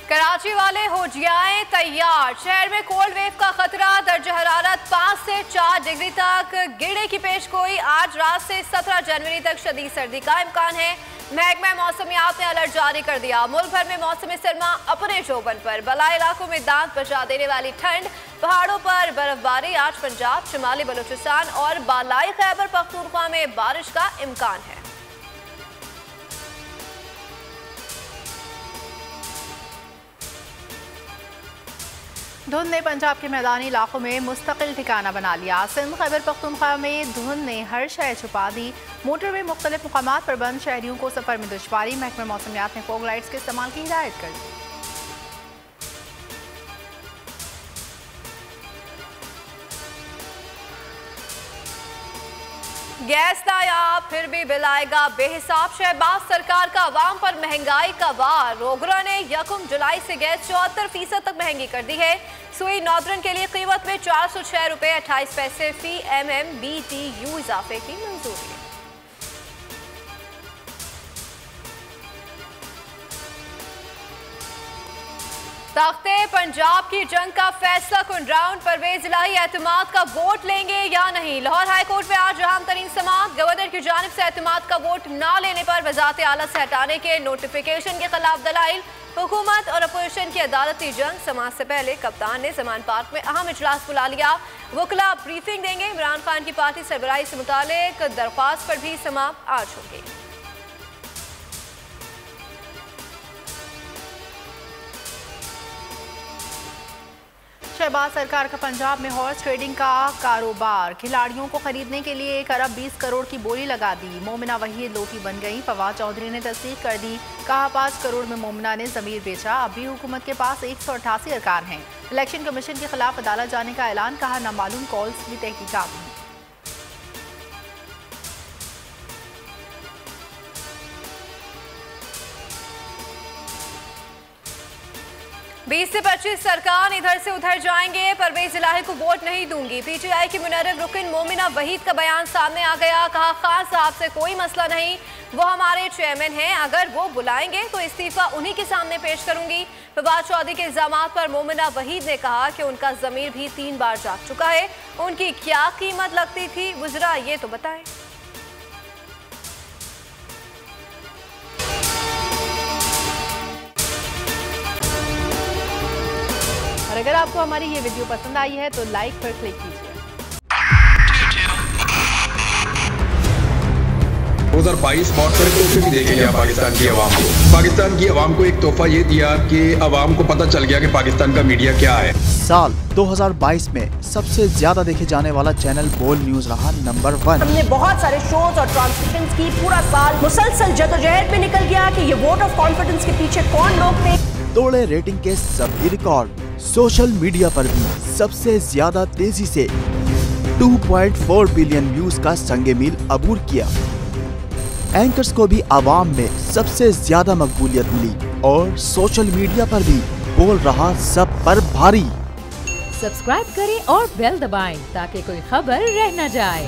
कराची वाले हो जाएं तैयार। शहर में कोल्ड वेव का खतरा, दर्ज हरारत 5 से 4 डिग्री तक गिरने की पेशगोई। आज रात से 17 जनवरी तक शदीद सर्दी का इम्कान है। महकमा मौसमियात ने अलर्ट जारी कर दिया। मुल्क भर में मौसम सरमा अपने शोबन पर। बलाई इलाकों में दांत बचा देने वाली ठंड, पहाड़ों पर बर्फबारी। आज पंजाब, शिमाली बलूचिस्तान और बालाई खैबर पख्तूनख्वा में बारिश का इम्कान है। धुंध ने पंजाब के मैदानी इलाकों में मुस्तकिल ठिकाना बना लिया। सिंध खैबर पख्तूनख्वा में धुंध ने हर शय छुपा दी। मोटरवे मुख्तलिफ मुकामात पर बंद, शहरियों को सफर में दुश्वारी। महकमा मौसमियात ने फॉग लाइट्स के इस्तेमाल की हिदायत कर दी। गैस नायाब, फिर भी बिल आएगा बेहिसाब। शहबाज सरकार का अवाम पर महंगाई का वार। रोगरा ने 1 जुलाई से गैस 74% तक महंगी कर दी है। सुई नॉर्दर्न के लिए कीमत में 406 रुपये 28 पैसे फी MMBTU इजाफे की मंजूरी। तख्ते पंजाब की जंग का फैसला कुन राउंड। परवेज इलाही एतमाद का वोट लेंगे या नहीं। लाहौर हाई कोर्ट में आज अहम तरीन समाअत। गवर्नर की जानिब से एतमाद का वोट ना लेने पर वज़ारत आला से हटाने के नोटिफिकेशन के खिलाफ दलाइल। हुकूमत और अपोजिशन की अदालती जंग। समाअत से पहले कप्तान ने जमान पार्क में अहम इजलास बुला लिया। वकला ब्रीफिंग देंगे। इमरान खान की पार्टी सरबराही से मुतालिक दरख्वास्त पर भी समाअत आज होगी। शहबाज सरकार का पंजाब में हॉर्स ट्रेडिंग का कारोबार। खिलाड़ियों को खरीदने के लिए 1 अरब 20 करोड़ की बोली लगा दी। मोमिना वहीद लोटी बन गई। फवाद चौधरी ने तस्दीक कर दी। कहा 5 करोड़ में मोमिना ने जमीर बेचा। अब भी हुकूमत के पास 188 अरकान हैं। इलेक्शन कमीशन के खिलाफ अदालत जाने का ऐलान। कहा नामालूम कॉल्स की तहकीकात में। 20 से 25 सरकार इधर से उधर जाएंगे। परवेज इलाही को वोट नहीं दूंगी। PTI की मुनर्रिफ रुकन मोमिना वहीद का बयान सामने आ गया। कहा खान साहब से कोई मसला नहीं, वो हमारे चेयरमैन हैं। अगर वो बुलाएंगे तो इस्तीफा उन्हीं के सामने पेश करूंगी। फवाद चौधरी के इल्जामात पर मोमिना वहीद ने कहा कि उनका जमीर भी 3 बार जाग चुका है। उनकी क्या कीमत लगती थी गुजरा, ये तो बताएं। और अगर आपको हमारी ये वीडियो पसंद आई है तो लाइक पर क्लिक कीजिए। 2022 बहुत सारे तोहफे भी देखे गया पाकिस्तान की आवाम को। पाकिस्तान की आवाम को एक तोहफा ये दिया कि आवाम को पता चल गया कि पाकिस्तान का मीडिया क्या है। साल 2022 में सबसे ज्यादा देखे जाने वाला चैनल बोल न्यूज रहा नंबर 1। हमने बहुत सारे शोज और ट्रांसमिशंस की। पूरा साल मुसलसल जदोजहद में निकल गया कि ये वोट ऑफ कॉन्फिडेंस के पीछे कौन लोग थे। तोड़े रेटिंग के सभी रिकॉर्ड। सोशल मीडिया पर भी सबसे ज्यादा तेजी से 2.4 बिलियन व्यूज का संगे मील अबूर किया। एंकर्स को भी आवाम में सबसे ज्यादा मकबूलियत मिली और सोशल मीडिया पर भी बोल रहा सब पर भारी। सब्सक्राइब करें और बेल दबाएं ताकि कोई खबर रह न जाए।